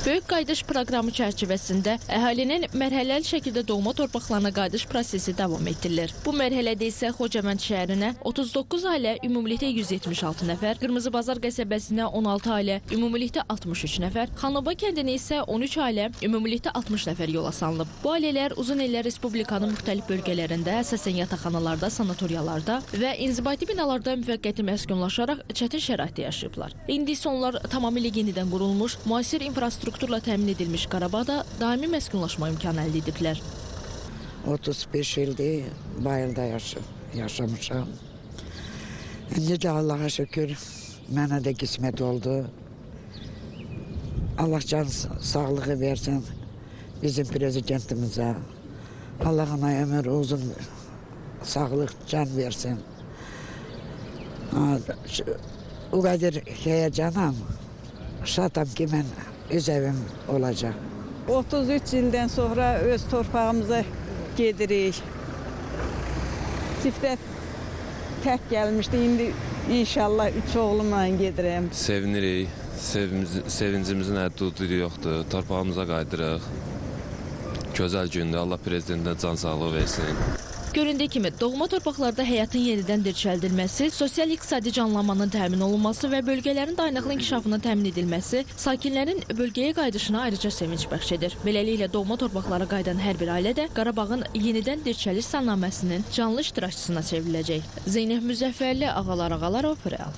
Böyük qayıdış proqramı çərçivəsində əhalinin mərhələli şəkildə doğma torpaqlarına qayıdış prosesi davam etdirilir. Bu mərhələdə isə Xocavənd şəhərinə 39 ailə, ümumilikdə 176 nəfər, Qırmızı Bazar qəsəbəsinə 16 ailə, ümumilikdə 63 nəfər, Xanlıba kəndinə isə 13 ailə, ümumilikdə 60 nəfər yola salınıb. Bu ailələr uzun illər Respublikanın müxtəlif bölgələrində, əsasən yataqxanalarda, sanatoriyalarda və inzibati binalarda müvəqqəti məskunlaşaraq çətin şəraitdə yaşayıblar. İndi isə onlar tamamilə yenidən qurulmuş, müasir infrastrukturla təmin edilmiş Qarabağda daimi məskunlaşma imkanı əldə ediblər. 35 ildir bayılda yaşamışam. İndi də Allaha şükür mənə də qismət oldu. Allah can sağlığı versin bizim prezidentimizə. Allah ona ömür uzun sağlıq can versin. O qədər heyecanam, şadam ki mən öz evim olacaq. 33 ildən sonra öz torpağımıza gedirik. Çiftə tək gəlmişdi, indi inşallah 3 oğlumla gedirəm. Sevinirik, sevincimizin həddi yoxdur, torpağımıza qaydırıq. Gözəl gündür, Allah prezidentinə can sağlığı versin. Göründüyü kimi, doğma torpaqlarda həyatın yenidən dirçəldilməsi, sosial-iqtisadi canlanmanın təmin olunması və bölgələrin dayanıqlı inkişafının təmin edilməsi sakinlərin bölgəyə qayıdışına ayrıca sevinç bəxş edir. Beləliklə, doğma torpaqlara qayıdan hər bir ailə də Qarabağın yenidən dirçəliş salnaməsinin canlı iştirakçısına çevriləcək. Zeynəb Müzəffərli, Ağalar Ağalarov, Real.